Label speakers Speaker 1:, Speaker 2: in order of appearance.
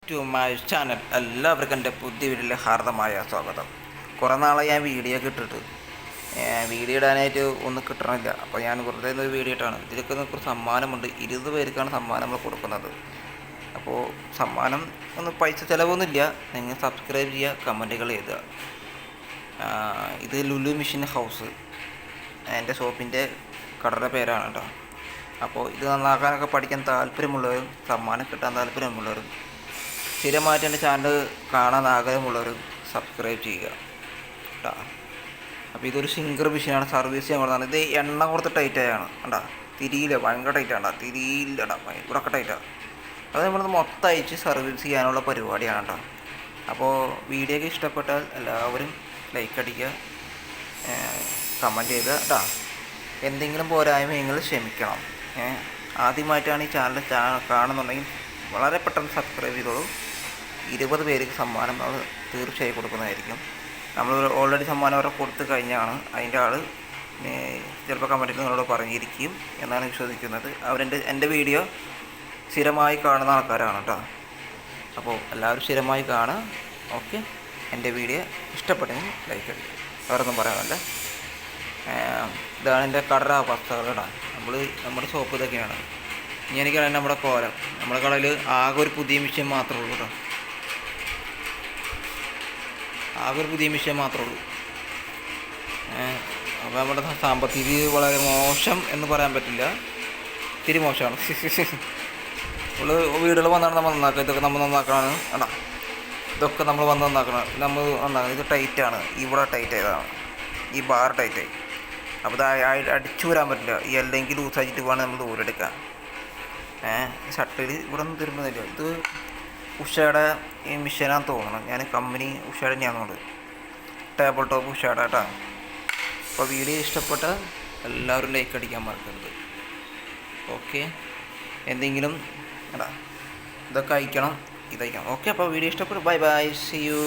Speaker 1: To my channel എല്ലാവർക്കും എൻ്റെ പുതിയ വീഡിയോയിലെ ഹാർദമായ സ്വാഗതം. കുറേ നാളായി ഞാൻ വീഡിയോ ഒക്കെ ഇട്ടിട്ട് വീഡിയോ ഇടാനായിട്ട് ഒന്നും കിട്ടണില്ല. അപ്പോൾ ഞാൻ വെറുതെ ഒരു വീഡിയോ ഇട്ടാണ്. ഇതിലൊക്കെ നമുക്ക് സമ്മാനമുണ്ട്. 20 പേർക്കാണ് സമ്മാനം നമ്മൾ കൊടുക്കുന്നത്. അപ്പോൾ സമ്മാനം ഒന്നും പൈസ ചിലവൊന്നുമില്ല. നിങ്ങൾ സബ്സ്ക്രൈബ് ചെയ്യുക, കമൻറ്റുകൾ എഴുതുക. ഇത് ലുലു മിഷൻ ഹൗസ് എൻ്റെ ഷോപ്പിൻ്റെ കടയുടെ പേരാണ് കേട്ടോ. അപ്പോൾ ഇത് നന്നാക്കാനൊക്കെ പഠിക്കാൻ താല്പര്യമുള്ളവരും സമ്മാനം കിട്ടാൻ താല്പര്യമുള്ളവരും സ്ഥിരമായിട്ട് എൻ്റെ ചാനൽ കാണാൻ ആഗ്രഹമുള്ളവരും സബ്സ്ക്രൈബ് ചെയ്യുക കേട്ടോ. അപ്പോൾ ഇതൊരു സിംഗർ മെഷീനാണ്, സർവീസ് ചെയ്യാൻ കൊടുത്താണ്. ഇത് എണ്ണ കൊടുത്ത് ടൈറ്റായാണ് കണ്ടാ, തിരിയില്ല, ഭയങ്കര ടൈറ്റാണ്, തിരിയില്ലടാ, ഭയങ്കര ടൈറ്റാണ്. അത് നമ്മളത് മൊത്തം അയച്ച് സർവീസ് ചെയ്യാനുള്ള പരിപാടിയാണ് കേട്ടോ. അപ്പോൾ വീഡിയോ ഒക്കെ ഇഷ്ടപ്പെട്ടാൽ എല്ലാവരും ലൈക്ക് അടിക്കുക, കമൻറ്റ് ചെയ്യുക കേട്ടോ. എന്തെങ്കിലും പോരായ്മയെങ്കിൽ ക്ഷമിക്കണം. ആദ്യമായിട്ടാണ് ഈ ചാനൽ കാണുന്നുണ്ടെങ്കിൽ വളരെ പെട്ടെന്ന് സബ്സ്ക്രൈബ് ചെയ്തോളൂ. 20 പേർക്ക് സമ്മാനം നമ്മൾ തീർച്ചയായും കൊടുക്കുന്നതായിരിക്കും. നമ്മൾ ഓൾറെഡി സമ്മാനം അവരെ കൊടുത്തു കഴിഞ്ഞാണ്. അതിൻ്റെ ആൾ ചിലപ്പോൾ കമൻറ്റിൽ നിങ്ങളോട് പറഞ്ഞിരിക്കും എന്നാണ് വിശ്വസിക്കുന്നത്. എൻ്റെ വീഡിയോ സ്ഥിരമായി കാണുന്ന ആൾക്കാരാണ് കേട്ടോ. അപ്പോൾ എല്ലാവരും സ്ഥിരമായി കാണുക. ഓക്കെ, എൻ്റെ വീഡിയോ ഇഷ്ടപ്പെട്ടെങ്കിൽ ലൈക്ക് അടിക്കുക. വേറൊന്നും പറയാനല്ല. ഇതാണ് എൻ്റെ കടയുടെ അവസ്ഥകളാണ്. നമ്മുടെ ഷോപ്പ് ഇതൊക്കെയാണ്. ഇനി എനിക്കാണ് നമ്മുടെ കോലം. നമ്മുടെ കടയിൽ ആകെ ഒരു പുതിയ മിഷ്യൻ മാത്രമേ ഉള്ളൂ കേട്ടോ. ആകെ ഒരു പുതിയ മിഷ്യൻ മാത്രമേ ഉള്ളൂ. അപ്പോൾ നമ്മുടെ സാമ്പത്തിക വളരെ മോശം എന്ന് പറയാൻ പറ്റില്ല, ഇത്തിരി മോശമാണ്. വീടുകൾ വന്നാണ് നമ്മൾ നന്നാക്കുക. ഇതൊക്കെ നമ്മൾ നന്നാക്കണം കേട്ടോ. ഇതൊക്കെ നമ്മൾ വന്ന് നന്നാക്കണം. നമ്മൾ നന്നാക്കണം. ഇത് ടൈറ്റാണ്, ഇവിടെ ടൈറ്റ് ആയതാണ്, ഈ ബാർ ടൈറ്റായി. അപ്പോൾ ഇത് അടിച്ചു വരാൻ പറ്റില്ല. ഈ അല്ലെങ്കിൽ ലൂസാക്കിയിട്ട് വേണം നമ്മൾ ദൂരെടുക്കാൻ. ഷട്ടിൽ ഇവിടെ ഒന്നും തരുമ്പോഴില്ല. ഇത് ഉഷയുടെ ഈ മിഷനാന്ന് തോന്നണം. ഞാൻ കമ്പനി ഉഷയുടെ തന്നെയാണെന്നുള്ളത്. ടേബിൾ ടോപ്പ് ഉഷയുടെ കേട്ടോ. അപ്പോൾ വീഡിയോ ഇഷ്ടപ്പെട്ടാൽ എല്ലാവരും ലൈക്ക് അടിക്കാൻ മറക്കരുത്. ഓക്കെ, എന്തെങ്കിലും കേട്ടോ ഇതൊക്കെ അയക്കണം, ഇതയക്കണം. ഓക്കെ, അപ്പോൾ വീഡിയോ ഇഷ്ടപ്പെട്ടു. Bye bye, see U.